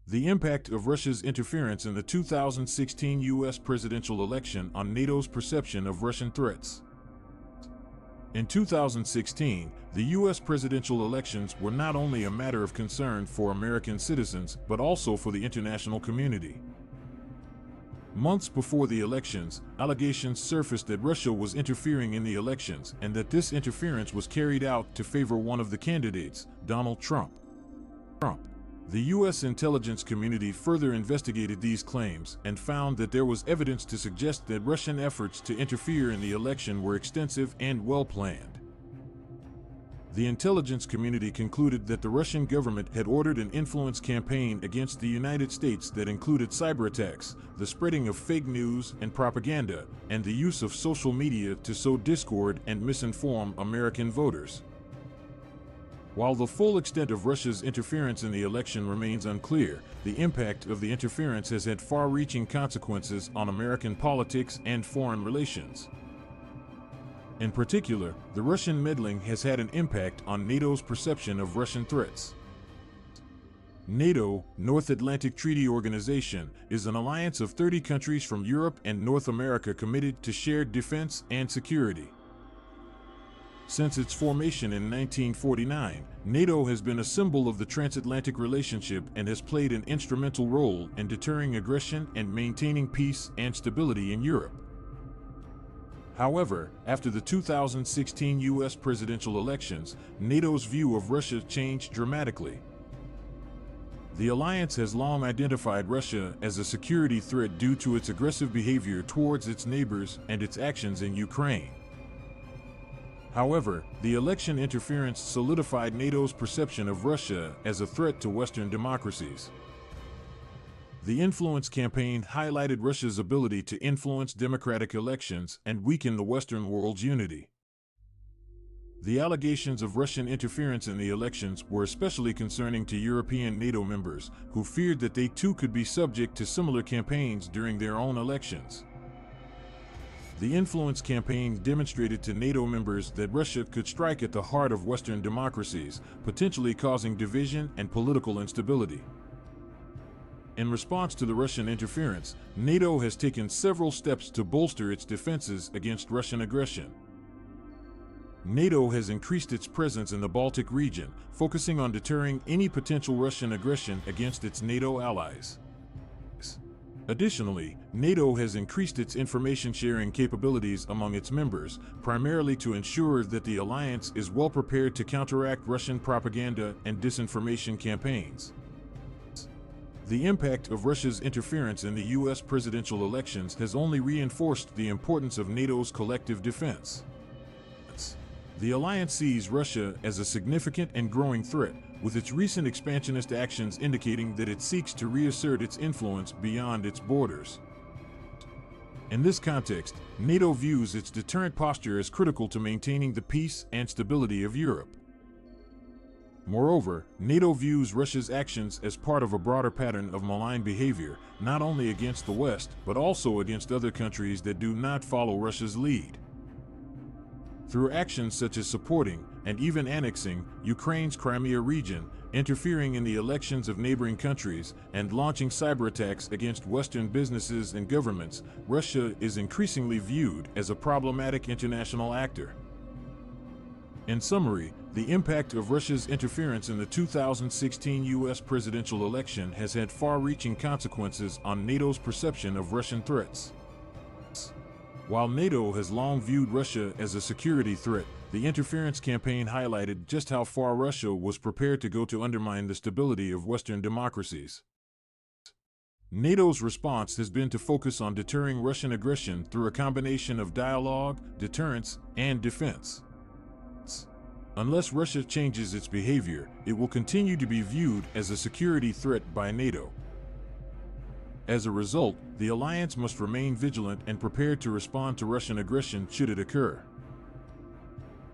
The impact of Russia's interference in the 2016 U.S. presidential election on NATO's perception of Russian threats. In 2016, the U.S. presidential elections were not only a matter of concern for American citizens, but also for the international community. Months before the elections, allegations surfaced that Russia was interfering in the elections and that this interference was carried out to favor one of the candidates, Donald Trump. The U.S. intelligence community further investigated these claims and found that there was evidence to suggest that Russian efforts to interfere in the election were extensive and well-planned. The intelligence community concluded that the Russian government had ordered an influence campaign against the United States that included cyberattacks, the spreading of fake news and propaganda, and the use of social media to sow discord and misinform American voters. While the full extent of Russia's interference in the election remains unclear, the impact of the interference has had far-reaching consequences on American politics and foreign relations. In particular, the Russian meddling has had an impact on NATO's perception of Russian threats. NATO, North Atlantic Treaty Organization, is an alliance of 30 countries from Europe and North America committed to shared defense and security. Since its formation in 1949, NATO has been a symbol of the transatlantic relationship and has played an instrumental role in deterring aggression and maintaining peace and stability in Europe. However, after the 2016 U.S. presidential elections, NATO's view of Russia changed dramatically. The alliance has long identified Russia as a security threat due to its aggressive behavior towards its neighbors and its actions in Ukraine. However, the election interference solidified NATO's perception of Russia as a threat to Western democracies. The influence campaign highlighted Russia's ability to influence democratic elections and weaken the Western world's unity. The allegations of Russian interference in the elections were especially concerning to European NATO members, who feared that they too could be subject to similar campaigns during their own elections. The influence campaign demonstrated to NATO members that Russia could strike at the heart of Western democracies, potentially causing division and political instability. In response to the Russian interference, NATO has taken several steps to bolster its defenses against Russian aggression. NATO has increased its presence in the Baltic region, focusing on deterring any potential Russian aggression against its NATO allies. Additionally, NATO has increased its information-sharing capabilities among its members, primarily to ensure that the alliance is well prepared to counteract Russian propaganda and disinformation campaigns. The impact of Russia's interference in the U.S. presidential elections has only reinforced the importance of NATO's collective defense. The alliance sees Russia as a significant and growing threat, with its recent expansionist actions indicating that it seeks to reassert its influence beyond its borders. In this context, NATO views its deterrent posture as critical to maintaining the peace and stability of Europe. Moreover, NATO views Russia's actions as part of a broader pattern of malign behavior, not only against the West, but also against other countries that do not follow Russia's lead. Through actions such as supporting, and even annexing, Ukraine's Crimea region, interfering in the elections of neighboring countries, and launching cyberattacks against Western businesses and governments, Russia is increasingly viewed as a problematic international actor. In summary, the impact of Russia's interference in the 2016 U.S. presidential election has had far-reaching consequences on NATO's perception of Russian threats. While NATO has long viewed Russia as a security threat, the interference campaign highlighted just how far Russia was prepared to go to undermine the stability of Western democracies. NATO's response has been to focus on deterring Russian aggression through a combination of dialogue, deterrence, and defense. Unless Russia changes its behavior, it will continue to be viewed as a security threat by NATO. As a result, the alliance must remain vigilant and prepared to respond to Russian aggression should it occur.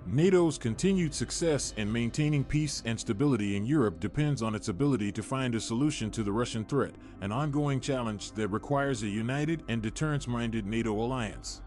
NATO's continued success in maintaining peace and stability in Europe depends on its ability to find a solution to the Russian threat, an ongoing challenge that requires a united and deterrence-minded NATO alliance.